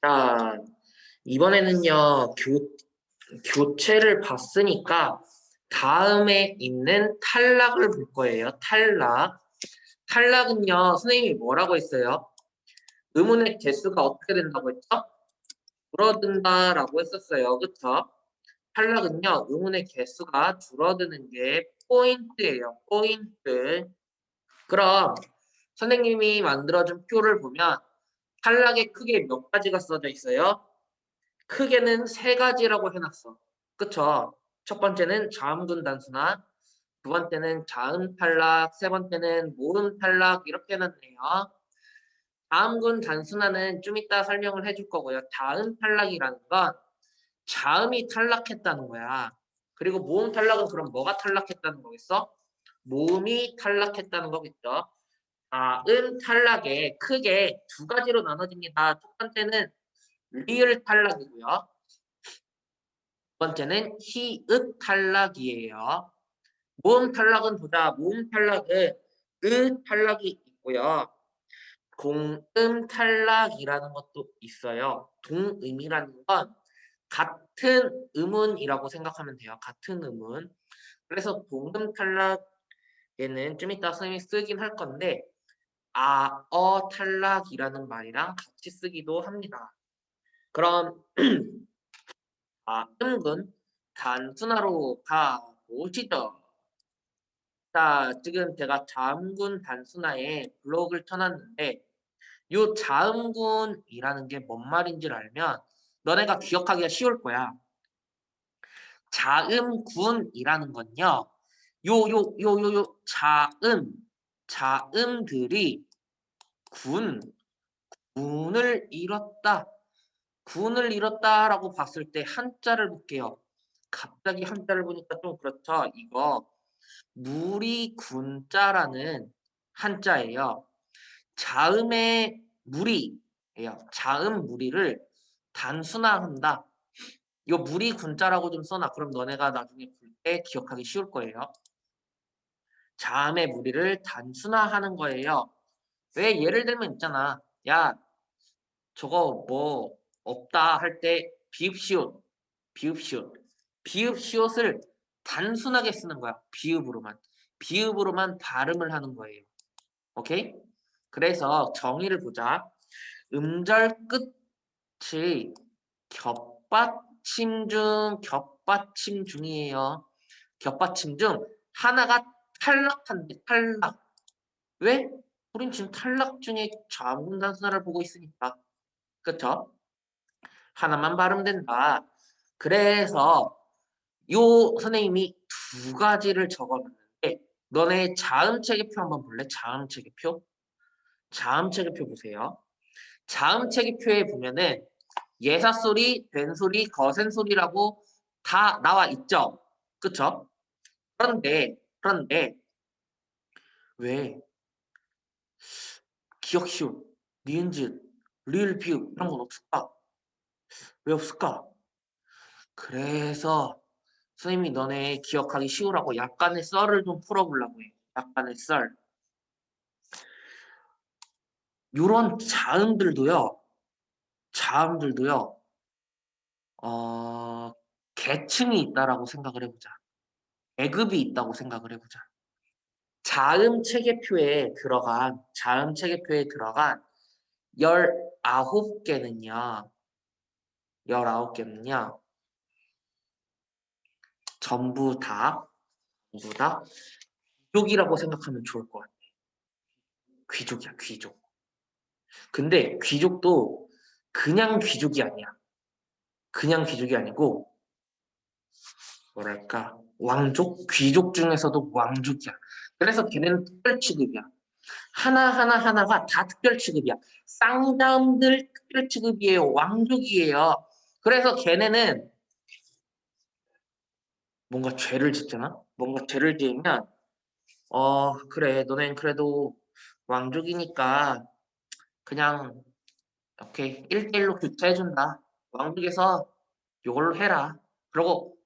자, 이번에는요, 교체를 봤으니까 다음에 있는 탈락을 볼 거예요. 탈락. 탈락은요, 선생님이 뭐라고 했어요? 의문의 개수가 어떻게 된다고 했죠? 줄어든다라고 했었어요. 그쵸? 탈락은요, 의문의 개수가 줄어드는 게 포인트예요. 포인트. 그럼 선생님이 만들어준 표를 보면 탈락에 크게 몇 가지가 써져 있어요? 크게는 세 가지라고 해놨어. 그쵸? 첫 번째는 자음군 단수나, 두 번째는 자음 탈락, 세 번째는 모음 탈락 이렇게 해놨네요. 자음군 단순화는 좀 이따 설명을 해줄 거고요. 자음 탈락이라는 건 자음이 탈락했다는 거야. 그리고 모음 탈락은 그럼 뭐가 탈락했다는 거겠어? 모음이 탈락했다는 거겠죠. 자음 탈락에 크게 두 가지로 나눠집니다. 첫 번째는 리을 탈락이고요. 두 번째는 히읗 탈락이에요. 모음 탈락은 보자. 모음 탈락은 탈락이 있고요. 동음 탈락이라는 것도 있어요. 동음이라는 건 같은 음운이라고 생각하면 돼요. 같은 음운. 그래서 동음 탈락에는 좀 이따 선생님이 쓰긴 할 건데 탈락이라는 말이랑 같이 쓰기도 합니다. 그럼 음군 단순화로 가보시죠. 자, 지금 제가 자음군 단순화에 블록을 쳐놨는데 요 자음군이라는 게 뭔 말인지를 알면 너네가 기억하기가 쉬울 거야. 자음군이라는 건요. 자음들이 군, 군을 잃었다. 군을 잃었다라고 봤을 때 한자를 볼게요. 갑자기 한자를 보니까 좀 그렇죠. 이거 무리 군자라는 한자예요. 자음의 무리예요. 자음 무리를 단순화한다. 요 무리 군자라고 좀 써놔. 그럼 너네가 나중에 볼 때 기억하기 쉬울 거예요. 자음의 무리를 단순화하는 거예요. 왜 예를 들면 있잖아. 야, 저거 뭐 없다 할 때 비읍시옷, 비읍시옷, 비읍시옷을 단순하게 쓰는 거야. 비읍으로만. 비읍으로만 발음을 하는 거예요. 오케이? 그래서 정의를 보자. 음절 끝이 겹받침 중이에요. 겹받침 중 하나가 탈락한대. 탈락. 왜? 우린 지금 탈락 중에 자음 단순화를 보고 있으니까. 그쵸? 하나만 발음된다. 그래서 요 선생님이 두 가지를 적어놨는데 너네 자음체계표 한번 볼래? 자음체계표? 자음체계표 보세요. 자음체계표에 보면은 예사소리, 된소리, 거센소리라고 다 나와 있죠. 그쵸? 그런데 왜 기억 시옷, 니은지읒, 리을 비읍 이런 건 없을까? 왜 없을까? 그래서 선생님이 너네 기억하기 쉬우라고 약간의 썰을 좀 풀어보려고 해. 약간의 썰. 요런 자음들도요, 어, 계층이 있다라고 생각을 해보자. 계급이 있다고 생각을 해보자. 자음 체계표에 들어간 19개는요, 19개는요, 전부 다, 귀족이라고 생각하면 좋을 것 같아. 귀족이야, 귀족. 근데 귀족도 그냥 귀족이 아니야. 그냥 귀족이 아니고, 뭐랄까, 왕족? 귀족 중에서도 왕족이야. 그래서 걔네는 특별 취급이야. 하나하나가 다 특별 취급이야. 쌍자음들 특별 취급이에요. 왕족이에요. 그래서 걔네는 뭔가 죄를 짓잖아? 뭔가 죄를 지으면, 그래, 너넨 그래도 왕족이니까 그냥, 오케이, 1대1로 교체해준다. 왕족에서 이걸로 해라. 그리고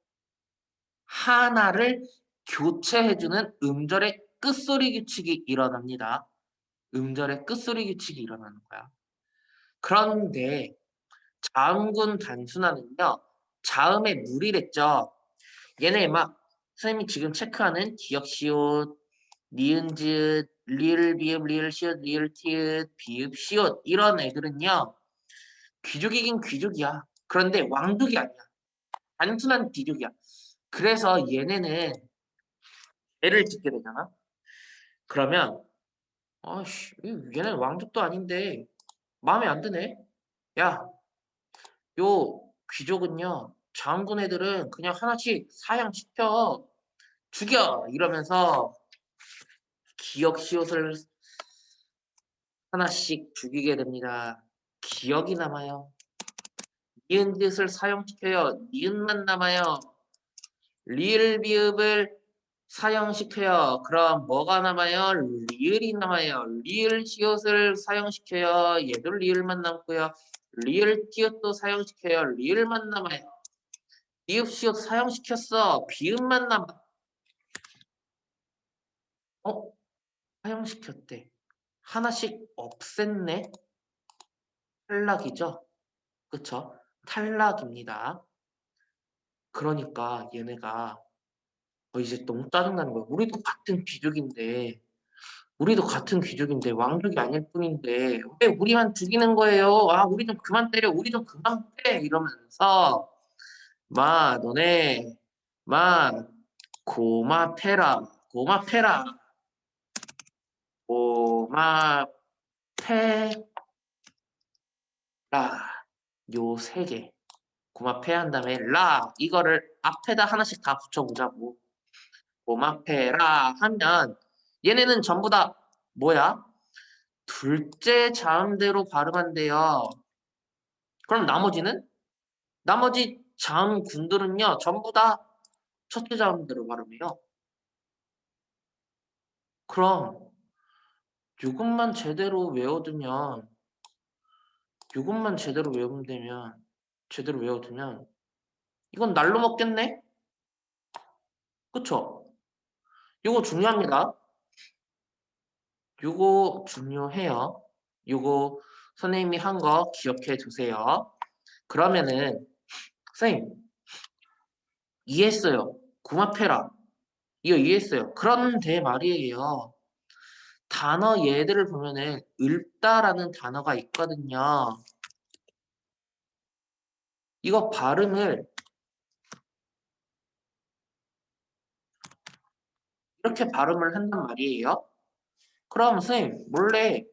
하나를 교체해주는 음절의 끝소리 규칙이 일어납니다. 음절의 끝소리 규칙이 일어나는 거야. 그런데 자음군 단순화는요. 자음의 물이랬죠. 얘네 막 선생님이 지금 체크하는 기역 시옷, 니은짓, 리을 비읍, 리을 시옷, 리을 티읕, 비읍 시옷 이런 애들은요. 귀족이긴 귀족이야. 그런데 왕족이 아니야. 단순한 귀족이야. 그래서 얘네는 애를 짓게 되잖아. 그러면 아씨 얘는 왕족도 아닌데 마음에 안 드네. 야, 요 귀족은요. 장군 애들은 그냥 하나씩 사양시켜 죽여 이러면서 기억 시옷을 하나씩 죽이게 됩니다. 기억이 남아요. 니은짓을 사용시켜요. 니은만 남아요. 리을 비읍을 사용시켜요. 그럼 뭐가 남아요? 리을이 남아요. 리을 시옷을 사용시켜요. 얘도 리을만 남고요. 리을 티읕도 사용시켜요. 리을만 남아요. 비읍 시옷 사용시켰어. 비읍만 남아. 어? 사용시켰대. 하나씩 없앴네. 탈락이죠. 그쵸? 탈락입니다. 그러니까 얘네가 이제 너무 짜증나는 거야. 우리도 같은 귀족인데 왕족이 아닐 뿐인데 왜 우리만 죽이는 거예요? 아, 우리 좀 그만 때려. 우리 좀 그만 패. 이러면서 마 너네 마 고마 패라. 고마 패라. 고마 패라. 요 세 개. 고마 패한 다음에 라 이거를 앞에다 하나씩 다 붙여보자고. 고마페라 하면 얘네는 전부 다 뭐야? 둘째 자음대로 발음한대요. 그럼 나머지는? 나머지 자음군들은요. 전부 다 첫째 자음대로 발음해요. 그럼 요것만 제대로 외워두면 요것만 제대로 외워두면 이건 날로 먹겠네? 그쵸? 요거 중요합니다. 요거 중요해요. 요거 선생님이 한 거 기억해 두세요. 그러면은 선생님 이해했어요. 구마페라. 이거 이해했어요. 그런데 말이에요. 단어 얘들을 보면은 읊다라는 단어가 있거든요. 이거 발음을 이렇게 발음을 한단 말이에요. 그럼 선생님 원래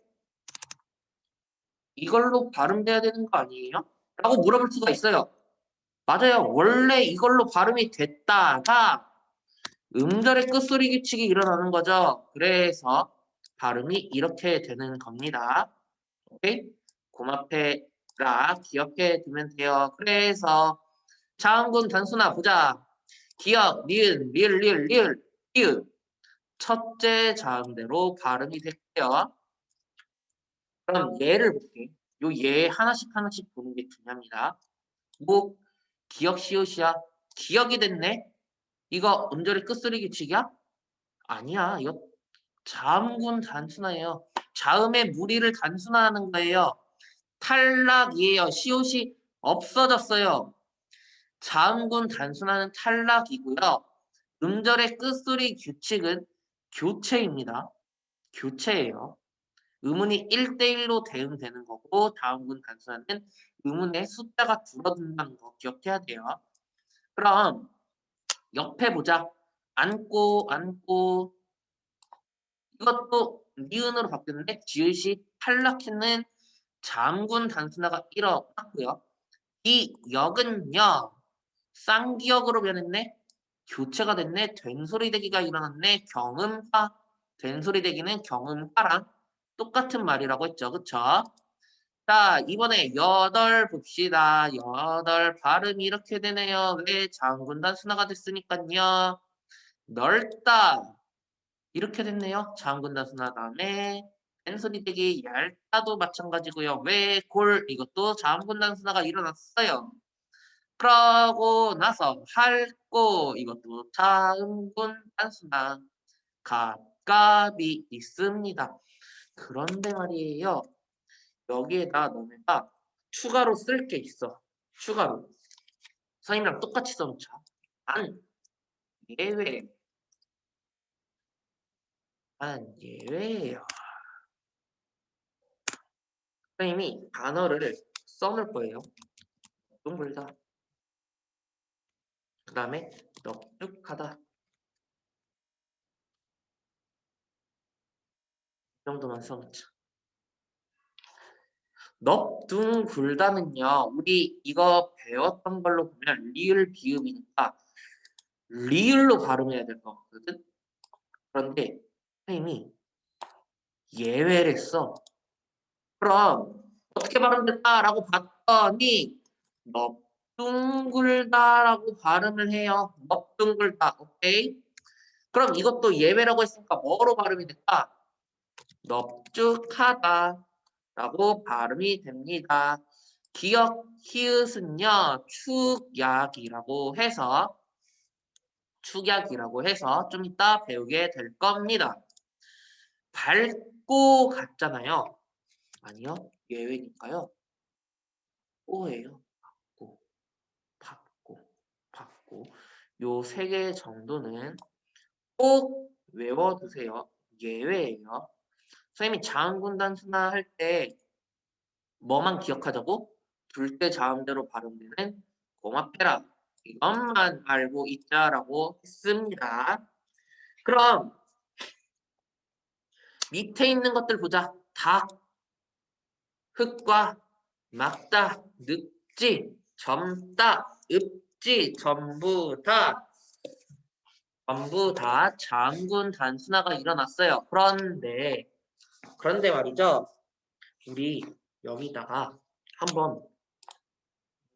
이걸로 발음돼야 되는 거 아니에요? 라고 물어볼 수가 있어요. 맞아요. 원래 이걸로 발음이 됐다가 음절의 끝소리 규칙이 일어나는 거죠. 그래서 발음이 이렇게 되는 겁니다. 오케이? 고마페라 기억해 두면 돼요. 그래서 자음군 단순화 보자. 기억, 니은, 리을, 리을, 리을, 리을. 첫째 자음대로 발음이 됐고요. 그럼 예를 볼게. 요 예 하나씩 하나씩 보는 게 중요합니다. 뭐 기억 시옷이야. 기억이 됐네. 이거 음절의 끝소리 규칙이야? 아니야. 이거 자음군 단순화예요. 자음의 무리를 단순화하는 거예요. 탈락이에요. 시옷이 없어졌어요. 자음군 단순화는 탈락이고요. 음절의 끝소리 규칙은 교체입니다. 교체예요. 음운이 1대1로 대응되는 거고 다음군 단순화는 음운의 숫자가 줄어든다는 거 기억해야 돼요. 그럼 옆에 보자. 앉고 앉고 이것도 니은으로 바뀌었는데 지읒이 탈락했는 자음군 단순화가 일어났고요. 이 역은요. 쌍기역으로 변했네. 교체가 됐네. 된소리대기가 일어났네. 경음화. 된소리대기는 경음화랑 똑같은 말이라고 했죠. 그쵸? 자, 이번에 여덟 봅시다. 여덟 발음이 이렇게 되네요. 왜? 장군 단순화가 됐으니까요. 넓다. 이렇게 됐네요. 장군 단순화 다음에 된소리대기 얇다도 마찬가지고요. 왜? 골 이것도 장군 단순화가 일어났어요. 그러고 나서 할고 이것도 자음군 단순화 갑갑이 있습니다. 그런데 말이에요. 여기에다 너네가 추가로 쓸 게 있어. 추가로. 선생님이랑 똑같이 써놓자. 안 예외. 안 예외예요. 선생님이 단어를 써놓을 거예요. 둥글다. 그 다음에 넙죽하다. 이 정도만 써놓자. 넙둥굴다는요. 우리 이거 배웠던 걸로 보면 리을 비읍이니까 리을로 발음해야 될 것 같거든. 그런데 선생님이 예외를 써. 그럼 어떻게 발음될까라고 봤더니 넙둥굴다라고 발음을 해요. 넙둥굴다. 오케이. 그럼 이것도 예외라고 했으니까 뭐로 발음이 될까? 넙죽하다 라고 발음이 됩니다. 기역 히읗은요 축약이라고 해서 좀 이따 배우게 될 겁니다. 밟고 갔잖아요. 아니요, 예외니까요. 오예요. 받고 요 세 개 정도는 꼭 외워두세요. 예외예요. 선생님이 자음군단 순화 할 때 뭐만 기억하자고? 둘째 자음대로 발음되는 고마페라. 이것만 알고 있자라고 했습니다. 그럼 밑에 있는 것들 보자. 닭, 흙과 막다, 늙지, 젊다, 읍지, 전부 다 자음군 단순화가 일어났어요. 그런데 말이죠. 우리 여기다가 한번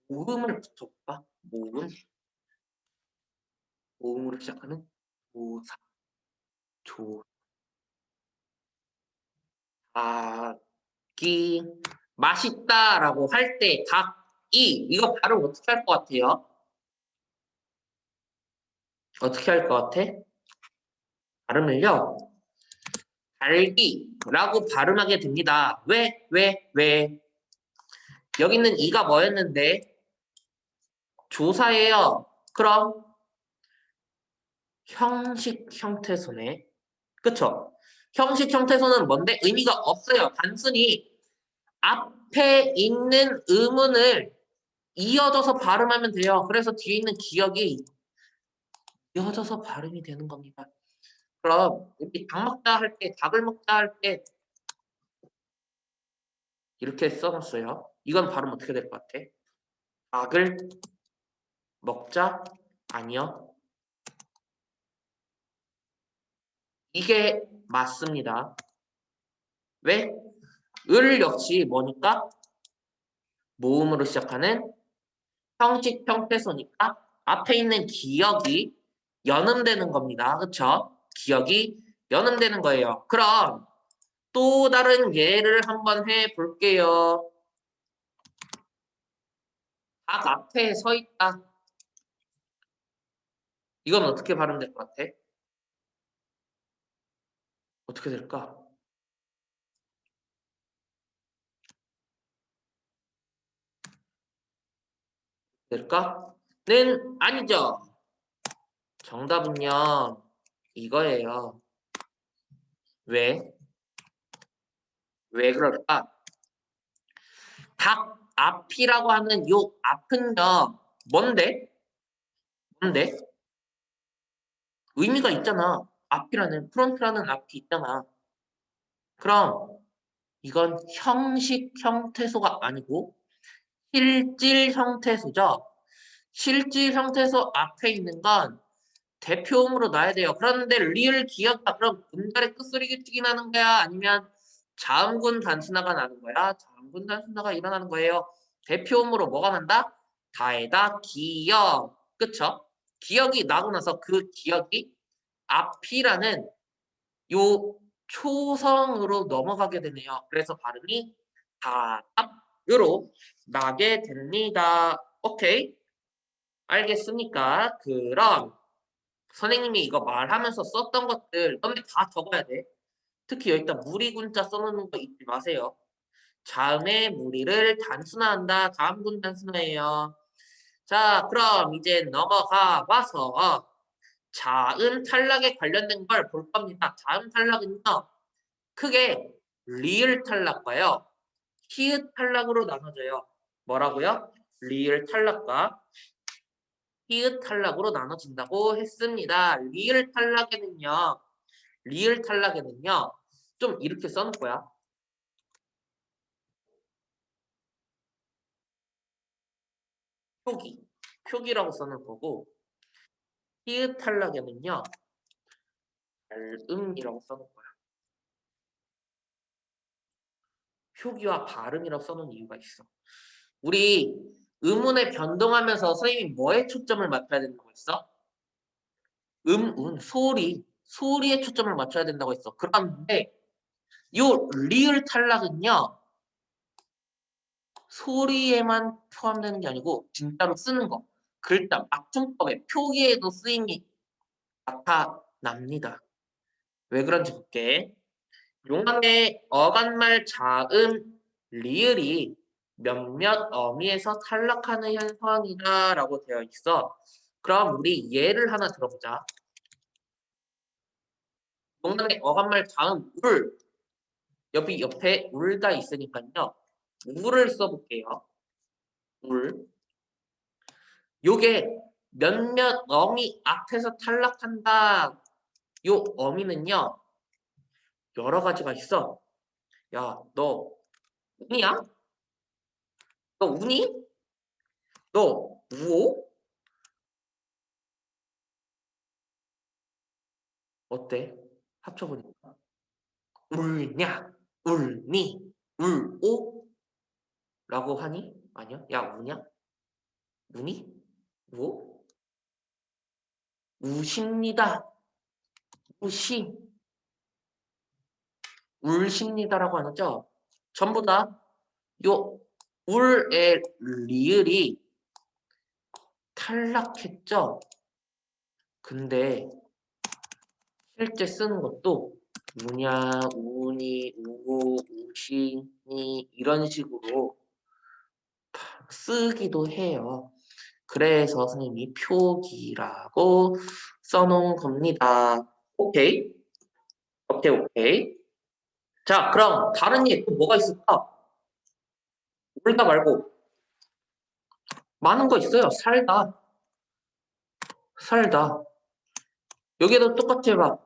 모음을 붙여볼까? 모음으로 시작하는 모사, 조, 닭이 맛있다라고 할 때 닭이 이거 발음 어떻게 할 것 같아요? 어떻게 할 것 같아? 발음을요. 달기라고 발음하게 됩니다. 왜? 여기는 이가 뭐였는데? 조사예요. 그럼 형식 형태소네. 그쵸? 형식 형태소는 뭔데? 의미가 없어요. 단순히 앞에 있는 의문을 이어져서 발음하면 돼요. 그래서 뒤에 있는 기억이 이어져서 발음이 되는 겁니다. 그럼 우리 닭 먹자 할 때, 닭을 먹자 할 때 이렇게 써놨어요. 이건 발음 어떻게 될 것 같아? 닭을 먹자? 아니요. 이게 맞습니다. 왜? 을 역시 뭐니까? 모음으로 시작하는 형식 형태소니까 앞에 있는 기억이 연음되는 겁니다. 그쵸? 기억이 연음되는 거예요. 그럼 또 다른 예를 한번 해볼게요. 닭 앞에 서 있다. 이건 어떻게 발음될 것 같아? 어떻게 될까? 될까?는 아니죠. 정답은요. 이거예요. 왜? 왜 그럴까? 닭 앞이라고 하는 요 앞은요. 뭔데? 의미가 있잖아. 앞이라는 프론트라는 앞이 있잖아. 그럼 이건 형식 형태소가 아니고 실질 형태소죠. 실질 형태소 앞에 있는 건 대표음으로 놔야 돼요. 그런데 리을 기억다. 그럼 음절의 끝소리 튀기 나는 거야? 아니면 자음군 단순화가 나는 거야? 자음군 단순화가 일어나는 거예요. 대표음으로 뭐가 난다? 다에다 기억. 그쵸? 기억이 나고 나서 그 기억이 앞이라는 요 초성으로 넘어가게 되네요. 그래서 발음이 다앞으로 나게 됩니다. 오케이? 알겠습니까? 그럼 선생님이 이거 말하면서 썼던 것들 너네 다 적어야 돼. 특히 여기다 무리군자 써놓는 거 잊지 마세요. 자음의 무리를 단순화한다. 다음분 단순화예요. 자, 그럼 이제 넘어가 봐서 자음 탈락에 관련된 걸 볼 겁니다. 자음 탈락은요. 크게 리을 탈락과요. 히읗 탈락으로 나눠져요. 뭐라고요? 리을 탈락과 히읗 탈락으로 나눠진다고 했습니다. 리을 탈락에는요, 좀 이렇게 써놓을 거야. 표기라고 써놓을 거고, 히읗 탈락에는요, 발음이라고 써놓을 거야. 표기와 발음이라고 써놓은 이유가 있어. 우리 음운에 변동하면서 선생님이 뭐에 초점을 맞춰야 된다고 했어? 소리에 초점을 맞춰야 된다고 했어. 그런데 요 리을 탈락은요, 소리에만 포함되는 게 아니고 진짜로 쓰는 거. 글자, 맞춤법에 표기에도 쓰임이 나타납니다. 왜 그런지 볼게. 용왕의 어간말 자음 리을이 몇몇 어미에서 탈락하는 현상이다라고 되어 있어. 그럼 우리 예를 하나 들어보자. 용왕의 어간말 자음 옆에 울가 있으니까요. 울을 써볼게요. 울. 요게 몇몇 어미 앞에서 탈락한다. 요 어미는요. 여러 가지가 있어. 야, 너 운이야? 너 운이? 너 우호? 어때? 합쳐보니까. 울냐? 울니? 울오? 라고 하니? 아니야? 야, 우냐? 우니? 우오? 우십니다. 우시. 울십니다라고 하죠? 전부 다 요 울의 리을이 탈락했죠? 근데 실제 쓰는 것도 우냐, 우니, 우고, 우시니 이런 식으로 쓰기도 해요. 그래서 선생님이 표기라고 써놓은 겁니다. 오케이? 오케이. 자, 그럼 다른 예 또 뭐가 있을까? 울다 말고 많은 거 있어요. 살다. 여기도 똑같이 막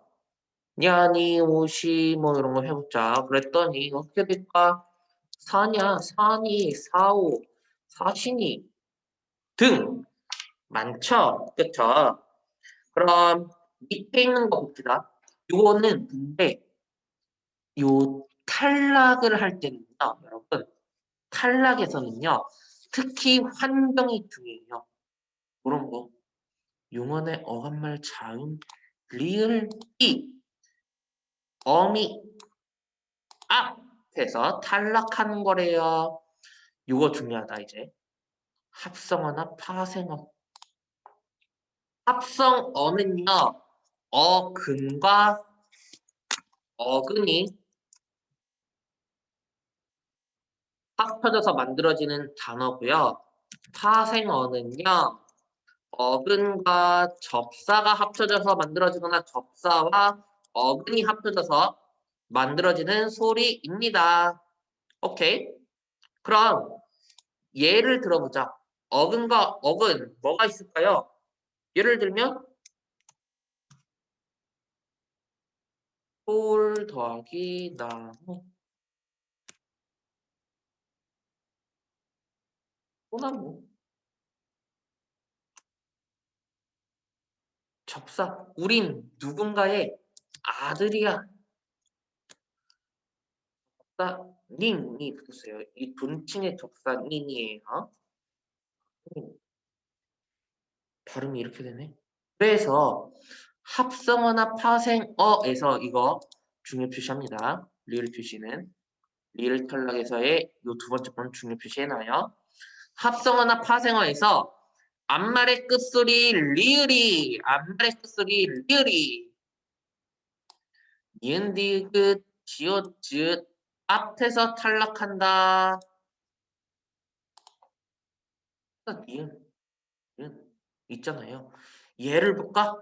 야니, 오시 뭐 이런 거 해보자. 그랬더니 어떻게 될까? 사냐, 사니, 사오, 사시니 등 많죠? 그쵸? 그럼 밑에 있는 거 봅시다. 요거는 근데 요 탈락을 할 때는요, 여러분 탈락에서는요, 특히 환경이 중요해요. 그런 거 용언의 어간말 자음 리을 이 어미 앞에서 탈락하는 거래요. 요거 중요하다 이제. 합성어나 파생어. 합성어는요, 어근과 어근이 합쳐져서 만들어지는 단어고요. 파생어는요, 어근과 접사가 합쳐져서 만들어지거나 접사와 어근이 합쳐져서 만들어지는 소리입니다. 오케이. 그럼 예를 들어보자. 어근과 어근 뭐가 있을까요? 예를 들면 돌 더하기 나무, 소나무, 접사. 우린 누군가의 아들이야. 닌이 붙었어요. 이 존칭의 접사 닌이에요. 발음이 이렇게 되네. 그래서 합성어나 파생어에서 이거 중요 표시합니다. 리을 표시는 리을 탈락에서의 이 두 번째 건 중요 표시해놔요. 합성어나 파생어에서 앞말의 끝소리 리을이 니은 디귿 지읒 즈읒 앞에서 탈락한다. 니은, 있잖아요. 예를 볼까?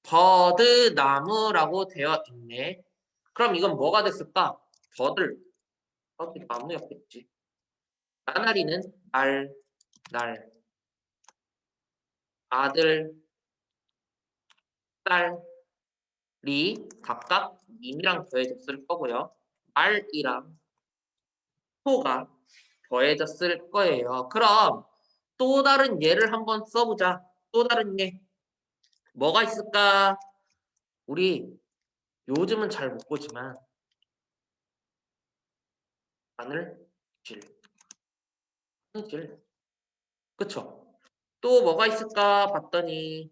버드나무라고 되어 있네. 그럼 이건 뭐가 됐을까? 나무였겠지. 나날이는 날, 아들, 딸이 각각 님이랑 더해졌을 거고요. 말이랑 소가 더해졌을 거예요. 그럼 또 다른 예를 한번 써보자. 또 다른 예. 뭐가 있을까? 우리 요즘은 잘 못 보지만 바늘질, 바늘질. 그쵸? 또 뭐가 있을까 봤더니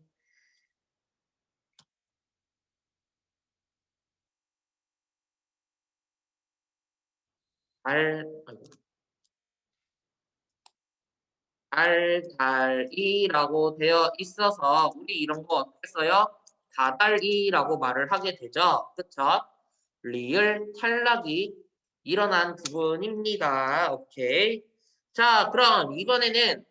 아이고, 달달이라고 되어 있어서 우리 이런 거 어떻게 써요? 다달이라고 말을 하게 되죠. 그쵸? 리을 탈락이 일어난 부분입니다. 오케이. 자, 그럼 이번에는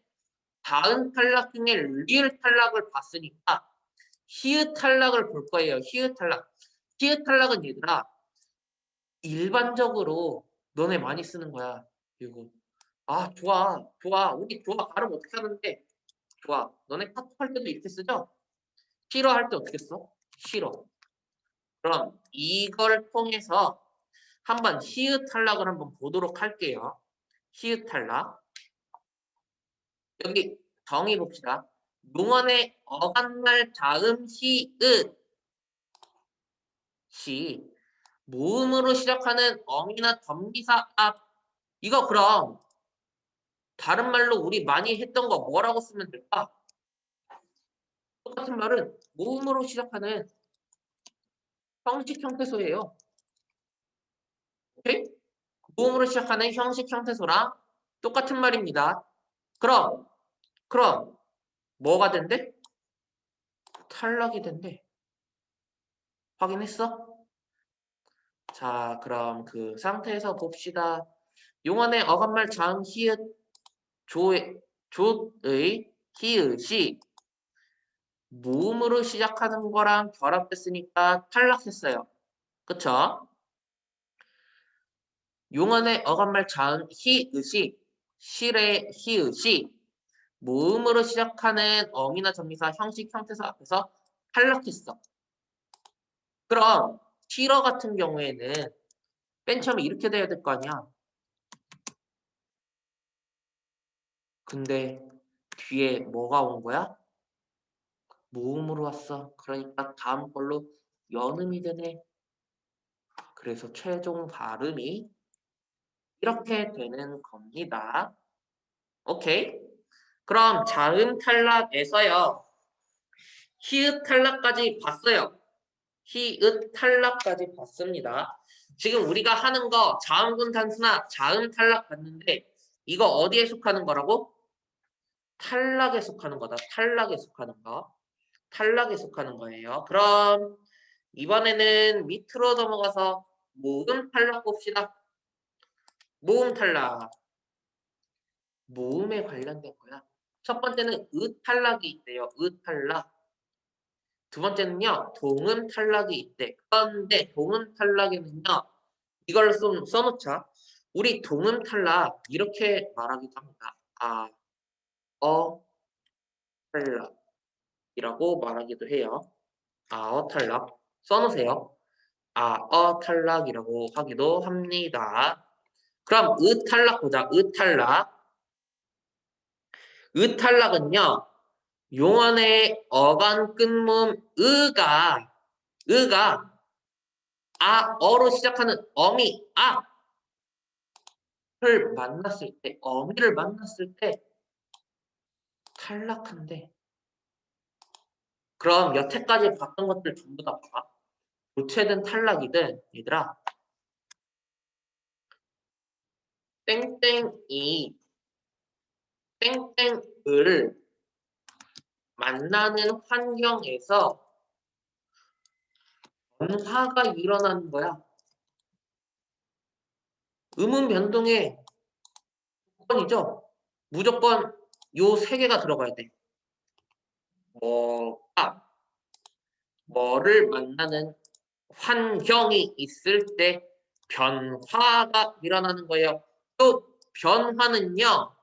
다음 탈락 중에 리을 탈락을 봤으니까 히읗 탈락을 볼 거예요. 히읗 탈락. 히읗 탈락은 얘들아 일반적으로 너네 많이 쓰는 거야. 이거. 아, 좋아. 우리 좋아. 발음 어떻게 하는데? 좋아. 너네 카톡할 때도 이렇게 쓰죠? 싫어할 때 어떻게 써? 싫어. 그럼 이걸 통해서 한번 히읗 탈락을 한번 보도록 할게요. 히읗 탈락. 여기 정의 봅시다. 용언의 어간말 자음 히읗 시 모음으로 시작하는 어미나 접미사 앞 이거 그럼 다른 말로 우리 많이 했던 거 뭐라고 쓰면 될까? 똑같은 말은 모음으로 시작하는 형식 형태소예요. 오케이? 모음으로 시작하는 형식 형태소랑 똑같은 말입니다. 그럼 뭐가 된대? 탈락이 된대. 확인했어? 자, 그럼 그 상태에서 봅시다. 용언의 어간말 자음 히읗 조의 히읗이 모음으로 시작하는 거랑 결합됐으니까 탈락했어요. 그쵸? 용언의 어간말 자음 히읗이 실의 히읗이 모음으로 시작하는 어미나 접미사 형식 형태사 앞에서 탈락했어. 그럼 실어 같은 경우에는 맨 처음에 이렇게 돼야 될 거 아니야. 근데 뒤에 뭐가 온 거야? 모음으로 왔어. 그러니까 다음 걸로 연음이 되네. 그래서 최종 발음이 이렇게 되는 겁니다. 오케이? 그럼 자음 탈락에서요. 히읗 탈락까지 봤어요. 히읗 탈락까지 봤습니다. 지금 우리가 하는 거 자음군 단수나 자음 탈락 봤는데 이거 어디에 속하는 거라고? 탈락에 속하는 거다. 탈락에 속하는 거. 탈락에 속하는 거예요. 그럼 이번에는 밑으로 넘어가서 모음 탈락 봅시다. 모음 탈락. 모음에 관련된 거야. 첫 번째는 의 탈락이 있대요. 의 탈락. 두 번째는요. 동음 탈락이 있대. 그런데 동음 탈락에는요. 이걸 좀 써놓자. 우리 동음 탈락 이렇게 말하기도 합니다. 탈락이라고 말하기도 해요. 탈락 써놓으세요. 탈락이라고 하기도 합니다. 그럼 탈락 보자. 탈락. 탈락은요. 용언의 어간 끝모음 의가 어로 시작하는 어미 를 만났을 때 어미를 만났을 때 탈락한데 그럼 여태까지 봤던 것들 전부 다 봐. 교체든 탈락이든 얘들아 땡땡이 땡땡을 만나는 환경에서 변화가 일어나는 거야. 음운 변동의 조건이죠. 무조건 요 세 개가 들어가야 돼. 뭐가 뭐를 만나는 환경이 있을 때 변화가 일어나는 거예요. 또 변화는요.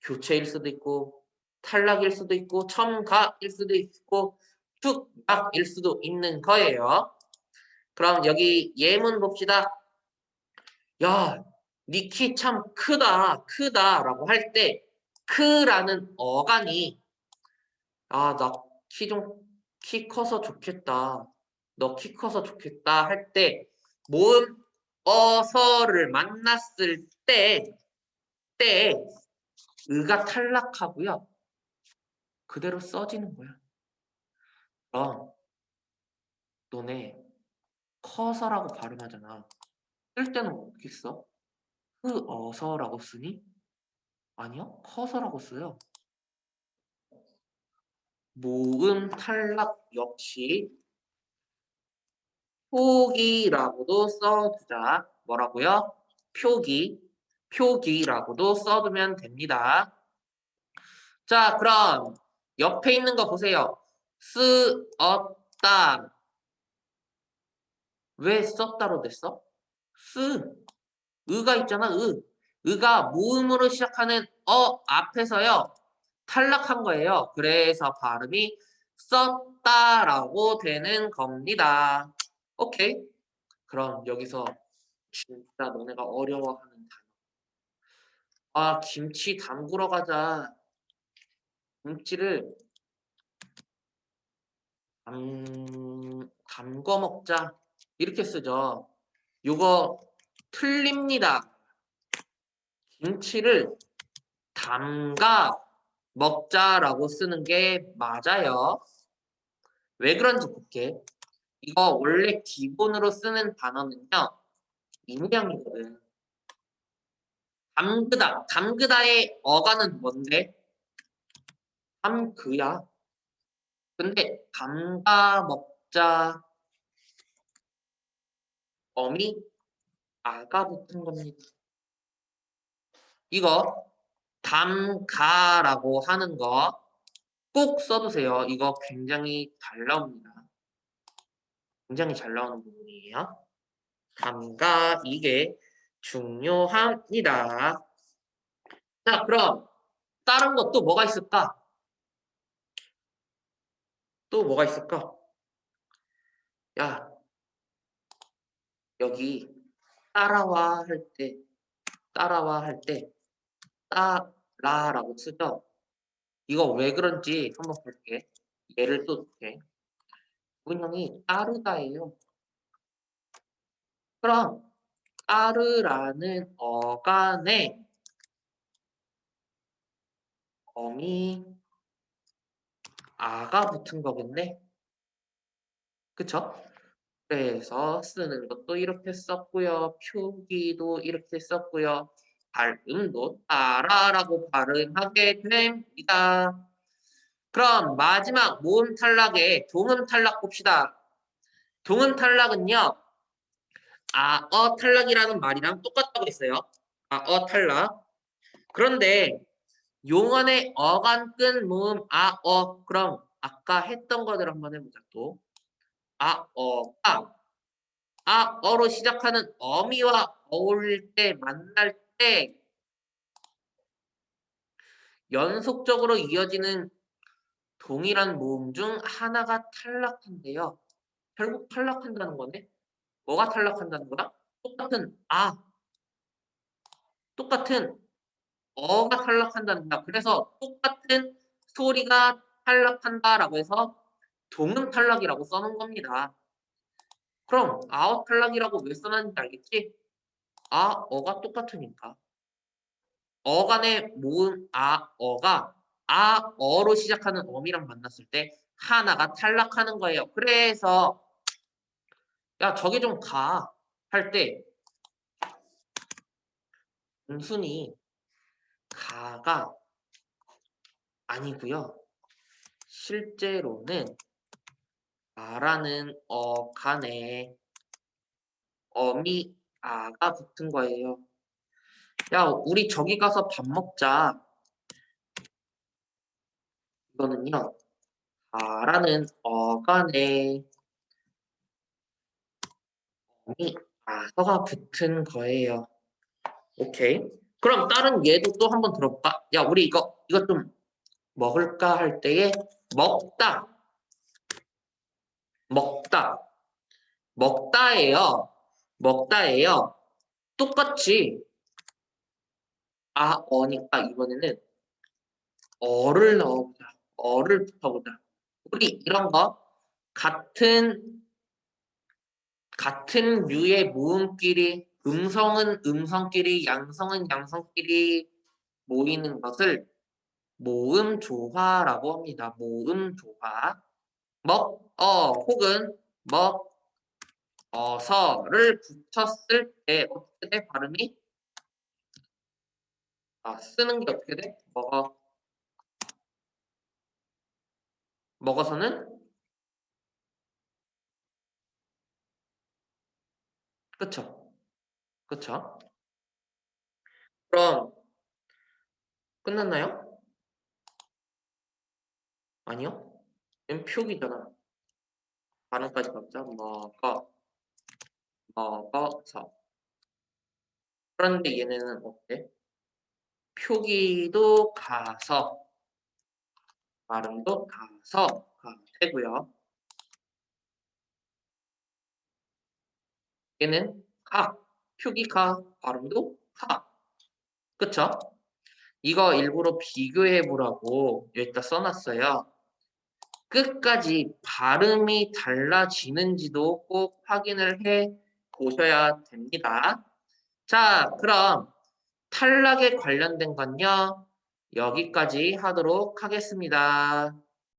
교체일 수도 있고 탈락일 수도 있고 첨가일 수도 있고 축락일 수도 있는 거예요. 그럼 여기 예문 봅시다. 야, 니 키 참 크다라고 할 때 크라는 어간이 나 키 커서 좋겠다. 너 키 커서 좋겠다 할 때 모음 어서를 만났을 때 의가 탈락하고요. 그대로 써지는 거야. 그럼 너네 커서라고 발음하잖아. 쓸 때는 어떻게 써? 어서라고 쓰니? 아니요. 커서라고 써요. 모음 탈락 역시 표기라고도 써두자. 뭐라고요? 표기라고도 써두면 됩니다. 자, 그럼 옆에 있는 거 보세요. 쓰었다. 왜 썼다로 됐어? 의가 있잖아, 의가 모음으로 시작하는 앞에서요. 탈락한 거예요. 그래서 발음이 썼다라고 되는 겁니다. 오케이. 그럼 여기서 진짜 너네가 어려워하는 단어. 김치 담그러 가자. 김치를 담궈 먹자. 이렇게 쓰죠. 요거 틀립니다. 김치를 담가 먹자라고 쓰는 게 맞아요. 왜 그런지 볼게. 이거 원래 기본으로 쓰는 단어는요. 인양이거든. 담그다의 어가는 뭔데? 담그야. 근데 담가 먹자 어미 아가 붙은 겁니다. 이거 담가라고 하는 거 꼭 써두세요. 이거 굉장히 잘 나옵니다. 굉장히 잘 나오는 부분이에요. 담가 이게 중요합니다. 자, 그럼 다른 것도 뭐가 있을까? 또 뭐가 있을까? 야, 여기 따라와 할 때 따라라고 쓰죠. 이거 왜 그런지 한번 볼게. 예를 또 줄게. 문형이 따르다예요. 그럼 따르라는 어간에 어미 아가 붙은 거겠네. 그쵸? 그래서 쓰는 것도 이렇게 썼고요. 표기도 이렇게 썼고요. 발음도 따라라고 발음하게 됩니다. 그럼 마지막 모음 탈락의 동음 탈락 봅시다. 동음 탈락은요. 탈락이라는 말이랑 똑같다고 했어요. 탈락. 그런데 용언의 어간 끈 모음 그럼 아까 했던 거대로 한번 해보자 또. 어로 시작하는 어미와 어울릴 때 만날 때 연속적으로 이어지는 동일한 모음 중 하나가 탈락한대요. 결국 탈락한다는 거네. 뭐가 탈락한다는 거야? 똑같은 어가 탈락한다는 거야. 그래서 똑같은 소리가 탈락한다라고 해서 동음 탈락이라고 써놓은 겁니다. 그럼 아어 탈락이라고 왜 써놨는지 알겠지? 어가 똑같으니까. 어간의 모음 어가 어로 시작하는 어미랑 만났을 때 하나가 탈락하는 거예요. 그래서 야 저기 좀 가 할 때 단순히 가가 아니고요. 실제로는 가라는 어간에 어미 아가 붙은 거예요. 야, 우리 저기 가서 밥 먹자. 이거는요. 아라는 어간에 이 아서가 붙은 거예요. 오케이. 그럼 다른 예도 또 한번 들어볼까? 야, 우리 이거 좀 먹을까 할 때에 먹다, 먹다, 먹다예요. 먹다예요. 똑같이 어니까 이번에는 어를 넣어보자. 어를 붙여보자. 우리 이런 거 같은 류의 모음끼리 음성은 음성끼리 양성은 양성끼리 모이는 것을 모음 조화라고 합니다. 모음 조화. 혹은 서를 붙였을 때 어떻게 돼? 발음이? 쓰는 게 어떻게 돼? 먹어서는? 그쵸? 그쵸? 그럼 끝났나요? 아니요? 얘는 표기잖아. 발음까지 잡자. 먹어서. 그런데 얘네는 어때? 표기도 가서, 발음도 가서가 되고요. 얘는 표기 발음도 가. 그쵸? 이거 일부러 비교해 보라고 여기다 써놨어요. 끝까지 발음이 달라지는지도 꼭 확인을 해 보셔야 됩니다. 자, 그럼 탈락에 관련된 건요, 여기까지 하도록 하겠습니다.